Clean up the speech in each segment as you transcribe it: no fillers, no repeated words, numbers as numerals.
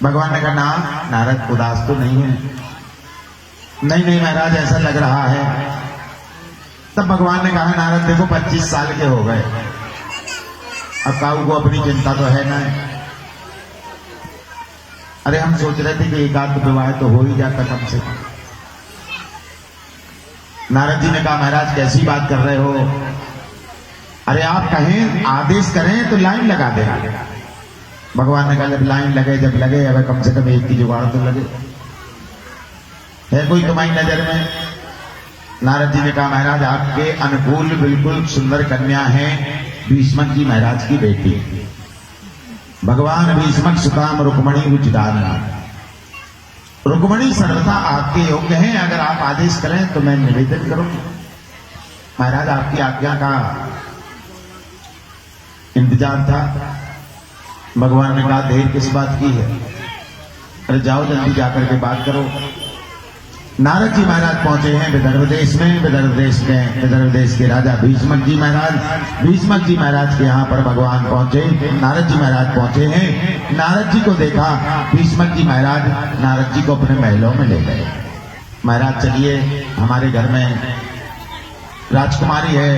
भगवान ने कहा ना नारद उदास तो नहीं है। नहीं नहीं महाराज ऐसा लग रहा है। तब भगवान ने कहा नारद देखो 25 साल के हो गए, अब काऊ को अपनी चिंता तो है ना। अरे हम सोच रहे थे कि एकांत विवाह तो हो ही जाता कम से कम। नारद जी ने कहा महाराज कैसी बात कर रहे हो, अरे आप कहें आदेश करें तो लाइन लगा देगा। भगवान ने कहा जब लाइन लगे जब लगे, अब कम से कम एक की जुगाड़ तो लगे, है कोई तुम्हारी नजर में? नारद जी ने कहा महाराज आपके अनुकूल बिल्कुल सुंदर कन्या है, भीष्मक जी महाराज की बेटी, भगवान भीष्मक सुताम रुक्मणी उचिताना। रुक्मणी सर्वथा आपके योग्य हैं, अगर आप आदेश करें तो मैं निवेदन करूंगी। महाराज आपकी आज्ञा का इंतजार था। भगवान ने कहा देर किस बात की है, अरे जाओ जल्दी जाकर के बात करो। नारद जी महाराज पहुंचे हैं विदर्भ देश में। विदर्भ देश के राजा भीष्मक जी महाराज के यहाँ पर भगवान पहुंचे, नारद जी महाराज पहुंचे हैं। नारद जी को देखा भीष्मक जी महाराज नारद जी को अपने महलों में ले गए। महाराज चलिए हमारे घर में राजकुमारी है,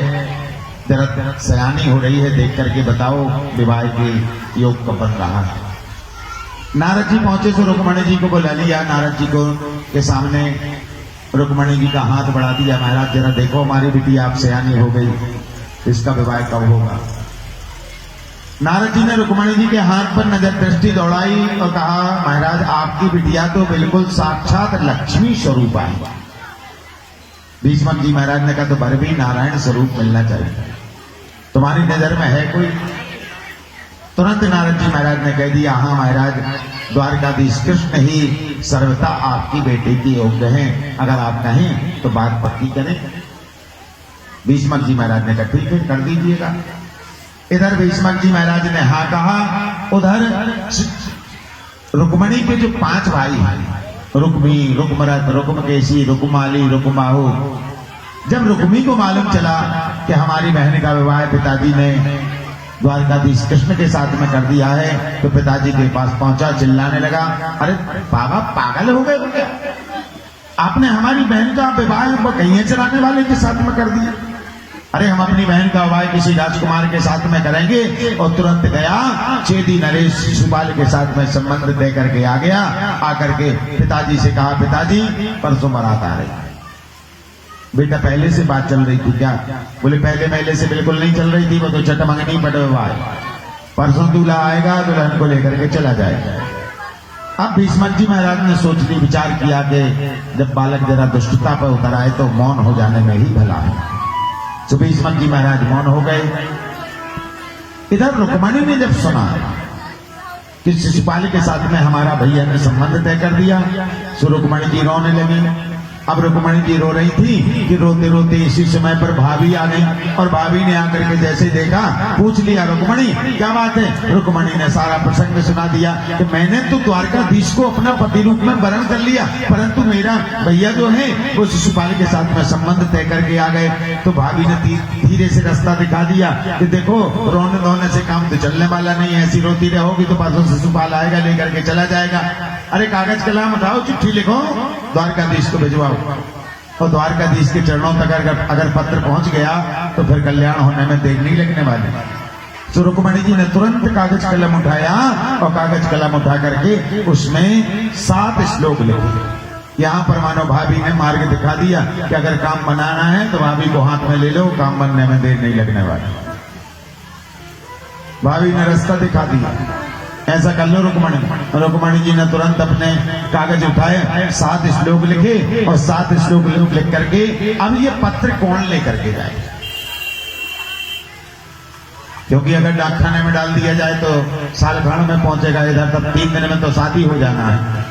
जरा सयानी हो रही है, देख करके बताओ विवाह के योग कब बन रहा है। नारद जी पहुंचे तो रुक्मणी जी को बुला लिया। नारद जी को के सामने रुक्मणी जी का हाथ बढ़ा दिया, महाराज जरा देखो हमारी बिटिया आप सयानी हो गई, इसका विवाह कब होगा। नारद जी ने रुक्मणी जी के हाथ पर नजर दृष्टि दौड़ाई और कहा महाराज आपकी बिटिया तो बिल्कुल साक्षात लक्ष्मी स्वरूप है। भीष्मक जी महाराज ने कहा तो बर भी नारायण स्वरूप मिलना चाहिए, तुम्हारी नजर में है कोई? तुरंत नारद जी महाराज ने कह दिया हाँ महाराज द्वारकाधीश कृष्ण ही सर्वथा आपकी बेटी की योग्य हैं, अगर आप कहें तो बात पक्की करें। भीष्मक जी महाराज ने कहा ठीक है कर दीजिएगा। इधर भीष्मक जी महाराज ने हाँ कहा, उधर रुक्मणी के जो 5 भाई हैं, रुक्मी, रुक्मरथ, रुक्मकेशी, रुक्माली, रुक्माहु, जब रुक्मी को मालूम चला कि हमारी बहन का विवाह पिताजी ने द्वारकाधीश कृष्ण के साथ में कर दिया है, तो पिताजी के पास पहुंचा, चिल्लाने लगा अरे बाबा पागल हो गए क्या, आपने हमारी बहन का विवाह गैया चराने वाले के साथ में कर दिया। अरे हम अपनी बहन का विवाह किसी राजकुमार के साथ में करेंगे। और तुरंत गया चेदी नरेश शिशुपाल के साथ में संबंध दे करके आ गया। आकर के पिताजी से कहा पिताजी परसों बारात आ रही। बेटा पहले से बात चल रही थी क्या? बोले पहले महीने से बिल्कुल नहीं चल रही थी, वो तो चटमंगनी बट विवाह, परसों दूल्हा आएगा दुल्हन को लेकर के चला जाएगा। अब भीष्मक जी महाराज ने सोच ली, विचार किया कि जब बालक जरा दुष्टता पर उतर आए तो मौन हो जाने में ही भला है। तो भीष्मक जी महाराज मौन हो गए। इधर रुक्मणी ने जब सुना कि शिशुपाल के साथ में हमारा भैया ने संबंध तय कर दिया, तो रुक्मणी जी रोने लगी। अब रुक्मणी जी रो रही थी कि रोते रोते इसी समय पर भाभी आ गई, और भाभी ने आकर के जैसे देखा पूछ लिया रुक्मणी क्या बात है। रुक्मणी ने सारा प्रसंग सुना दिया कि मैंने तो द्वारकाधीश को अपना पति रूप में वरण कर लिया, परंतु मेरा भैया जो है वो शिशुपाल के साथ में संबंध तय करके आ गए। तो भाभी ने धीरे से रास्ता दिखा दिया कि देखो रोने धोने से काम तो चलने वाला नहीं है, ऐसी रोती रहोगी तो परसों शिशुपाल आएगा लेकर के चला जाएगा। अरे कागज कलम उठाओ, चिट्ठी लिखो, द्वारकाधीश को भिजवाओ, और द्वारकाधीश के चरणों तक अगर पत्र पहुंच गया तो फिर कल्याण होने में देर नहीं लगने वाली। तो रुक्मणी जी ने तुरंत कागज कलम उठाया और कागज कलम उठा करके उसमें 7 श्लोक लिखे। यहाँ पर मानो भाभी ने मार्ग दिखा दिया कि अगर काम बनाना है तो भाभी को हाथ में ले लो, काम बनने में देर नहीं लगने वाली। भाभी ने रास्ता दिखा दिया, ऐसा कर लो रुक्मणी। रुक्मणी जी ने तुरंत अपने कागज उठाए, 7 श्लोक लिखे, और 7 श्लोक लिख करके अब ये पत्र कौन लेकर के जाए, क्योंकि अगर डाकखाने में डाल दिया जाए तो साल भर में पहुंचेगा, इधर तब 3 दिन में तो शादी हो जाना है,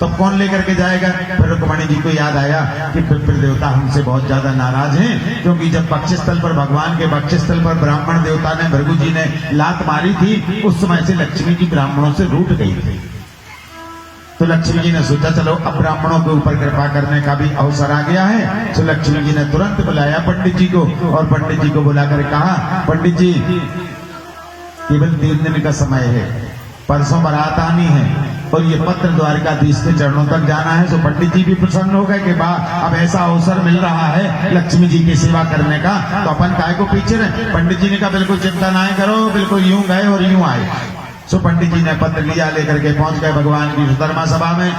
तो कौन लेकर के जाएगा। फिर रुक्मणी जी को याद आया कि पितृ देवता हमसे बहुत ज्यादा नाराज हैं, क्योंकि जब बक्षस्थल पर भगवान के बक्षस्थल पर ब्राह्मण देवता ने भृगु जी ने लात मारी थी, उस समय से लक्ष्मी जी ब्राह्मणों से रूठ गई थी। तो लक्ष्मी जी ने सोचा चलो अब ब्राह्मणों के ऊपर कृपा करने का भी अवसर आ गया है। तो लक्ष्मी जी ने तुरंत बुलाया पंडित जी को, और पंडित जी को बुलाकर कहा पंडित जी केवल 3 दिन का समय है, परसों बारात आनी है, और ये पत्र द्वारिकाधीश के चरणों तक जाना है। तो पंडित जी भी प्रसन्न हो गए कि अब ऐसा अवसर मिल रहा है लक्ष्मी जी की सेवा करने का, तो अपन काय को पीछे रहे। पंडित जी ने कहा बिल्कुल चिंता ना करो, बिल्कुल यूं गए और यूं आए। सो पंडित जी ने पत्र लिया, लेकर के पहुंच गए भगवान की सुधर्मा सभा में।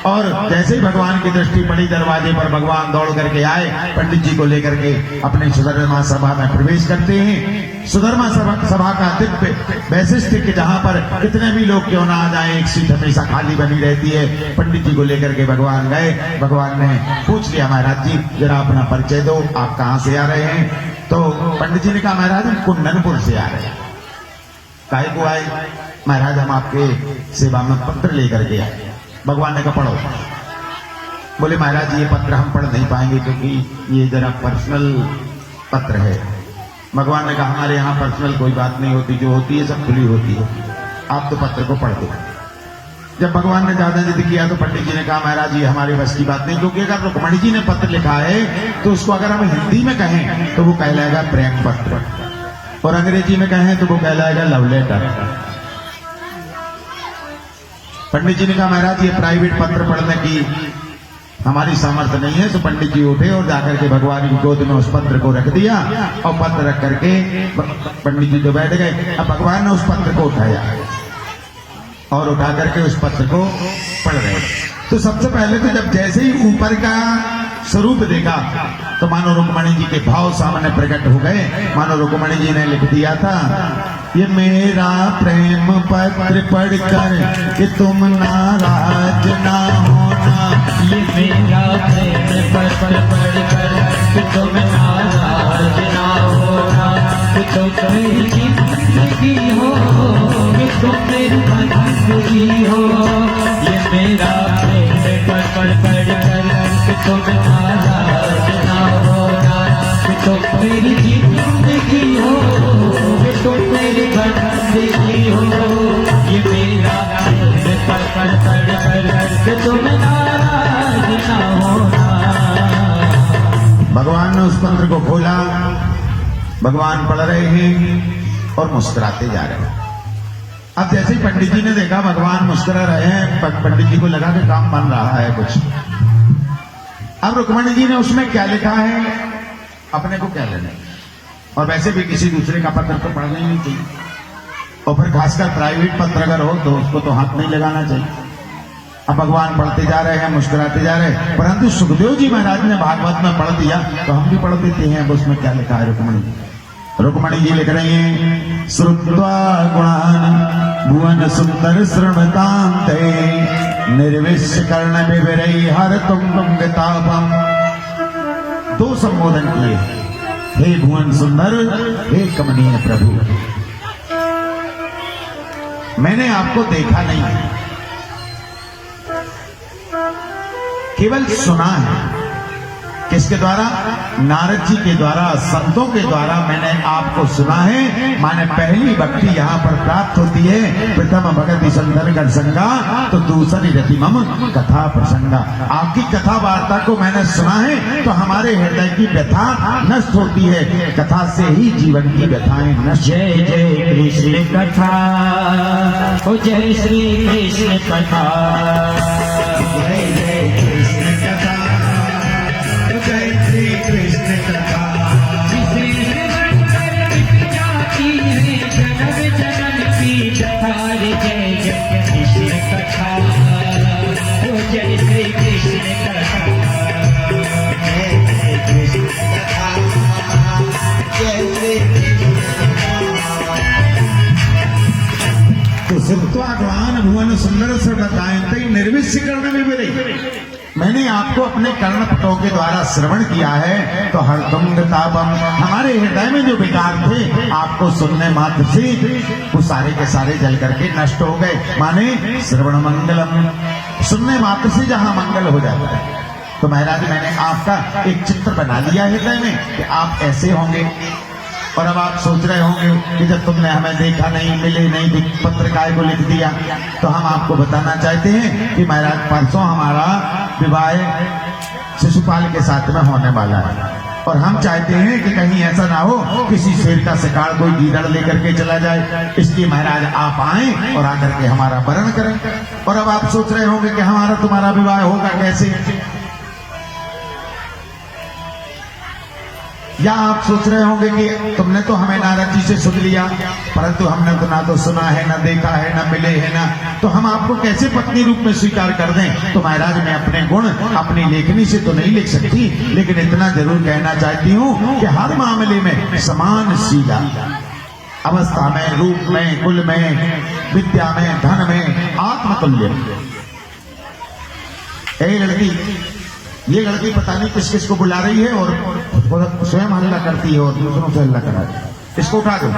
और जैसे ही भगवान की दृष्टि पड़ी दरवाजे पर, भगवान दौड़ करके आए, पंडित जी को लेकर के अपने सुधर्मा सभा में प्रवेश करते हैं। सुधर्मा सभा का दिव्य वैशिष्ट कि जहां पर कितने भी लोग क्यों ना आ जाए, एक सीट हमेशा खाली बनी रहती है। पंडित जी को लेकर के भगवान गए। भगवान ने पूछ लिया, महाराज जी जरा अपना परिचय दो, आप कहाँ से आ रहे हैं? तो पंडित जी ने कहा, महाराज हम कुंदनपुर से आ रहे हैं। काहे को आए? महाराज हम आपके सेवा में पत्र लेकर के आए। भगवान ने कहा पढ़ो। बोले महाराज ये पत्र हम पढ़ नहीं पाएंगे क्योंकि ये जरा पर्सनल पत्र है। भगवान ने कहा हमारे यहाँ पर्सनल कोई बात नहीं होती, जो होती है सब खुली होती है, आप तो पत्र को पढ़ दो। जब भगवान ने ज्यादा जिद किया तो पंडित जी ने कहा महाराज ये हमारे बस की बात नहीं, क्योंकि अगर रुक्मणी जी ने पत्र लिखा है तो उसको अगर हम हिंदी में कहें तो वो कहलाएगा प्रेम पत्र, और अंग्रेजी में कहें तो वो कहलाएगा लव लेटर। पंडित जी ने कहा महाराज ये प्राइवेट पत्र पढ़ने की हमारी सामर्थ्य नहीं है। तो पंडित जी उठे और जाकर के भगवान की गोद में उस पत्र को रख दिया, और पत्र रख करके पंडित जी तो बैठ गए। अब भगवान ने उस पत्र को उठाया और उठा करके उस पत्र को पढ़ रहे। तो सबसे पहले तो जब जैसे ही ऊपर का स्वरूप देखा तो मानो रुक्मणी जी के भाव सामने प्रकट हो गए। मानो रुक्मणी जी ने लिख दिया था, ये मेरा प्रेम पत्र पढ़कर कि तुम नाराज ना होना, ये मेरा प्रेम पत्र पढ़कर कि तुम नाराज ना होना, कि तुम मेरी जिंदगी हो, कि तुम मेरी बंदगी हो। ये मेरा प्रेम पत्र पढ़कर कि तुम नाराज ना होना, कि तुम मेरी जिंदगी हो, कि तुम मेरी बंदगी हो। ये मेरा प्रेम पत्र पढ़कर कि तुम नाराज ना होना। भगवान ने उस पत्र को खोला। भगवान पढ़ रहे हैं और मुस्कुराते जा रहे हैं। अब जैसे ही पंडित जी ने देखा भगवान मुस्कुरा रहे हैं, पंडित जी को लगा कि काम बन रहा है कुछ। अब रुक्मणी जी ने उसमें क्या लिखा है अपने को क्या लेना, और वैसे भी किसी दूसरे का पत्र तो पढ़ना ही नहीं चाहिए, और फिर खासकर प्राइवेट पत्र अगर हो तो उसको तो हाथ नहीं लगाना चाहिए। अब भगवान पढ़ते जा रहे हैं, मुस्कुराते जा रहे हैं, परंतु सुखदेव जी महाराज ने भागवत में पढ़ दिया तो हम भी पढ़ देते हैं। अब उसमें क्या लिखा है रुक्मणी जी लिख रही हैं, श्रुत्वा गुणान भुवन सुंदर श्रृणतान्ते निर्विश्य कर्ण विवरई हर तुम तापम। दो संबोधन किए, हे भुवन सुंदर, हे कमनीय प्रभु, मैंने आपको देखा नहीं है, केवल सुना है। किसके द्वारा? नारद जी के द्वारा, संतों के द्वारा मैंने आपको सुना है। माने पहली भक्ति यहाँ पर प्राप्त होती है, प्रथम भगति संदर कर संगा तो दूसरी रति मम कथा प्रसंगा। आपकी कथा वार्ता को मैंने सुना है तो हमारे हृदय की व्यथा नष्ट होती है। कथा से ही जीवन की व्यथाएं नष्ट। जय जय कृष्ण कथा, ओ जय श्री कृष्ण कथा, जय जय कृष्ण कथा, जय श्री कृष्ण कथा। जाती है जन्म जन्म की कथा, जय जय कृष्ण कथा, ओ जय श्री कृष्ण कथा, जय जय कृष्ण कथा, जय श्री कृष्ण कथा। तो सुत्वाग्वान भुवन सुंदर से बताएं निर्विश्य कर्ण में भी मैंने आपको अपने कर्णपटों के द्वारा श्रवण किया है। तो हरदम तापम, हमारे हृदय में जो विकार थे आपको सुनने मात्र से वो सारे के सारे जल करके नष्ट हो गए। माने श्रवण मंगलम, सुनने मात्र से जहां मंगल हो जाता है। तो महाराज मैंने आपका एक चित्र बना लिया हृदय में कि आप ऐसे होंगे। और अब आप सोच रहे होंगे कि जब तुमने हमें देखा नहीं, मिले नहीं, पत्र काय को लिख दिया। तो हम आपको बताना चाहते हैं कि महाराज परसों हमारा विवाह शिशुपाल के साथ में होने वाला है, और हम चाहते हैं कि कहीं ऐसा ना हो किसी शेर का शिकार कोई गीदड़ लेकर के चला जाए। इसलिए महाराज आप आए और आकर के हमारा वरण करें। और अब आप सोच रहे होंगे कि हमारा तुम्हारा विवाह होगा कैसे, या आप सोच रहे होंगे कि तुमने तो हमें नारद जी से सुन लिया, परंतु हमने तो ना तो सुना है, ना देखा है, ना मिले है, ना तो हम आपको कैसे पत्नी रूप में स्वीकार कर दें। तो महाराज मैं अपने गुण अपनी लेखनी से तो नहीं लिख सकती, लेकिन इतना जरूर कहना चाहती हूँ कि हर मामले में समान शीला, अवस्था में, रूप में, कुल में, विद्या में, धन में आत्मतुल्य। ये लड़की पता नहीं किस किस को बुला रही है और स्वयं हल्ला करती है और दूसरों से हल्ला करा रही है। इसको उठा दो।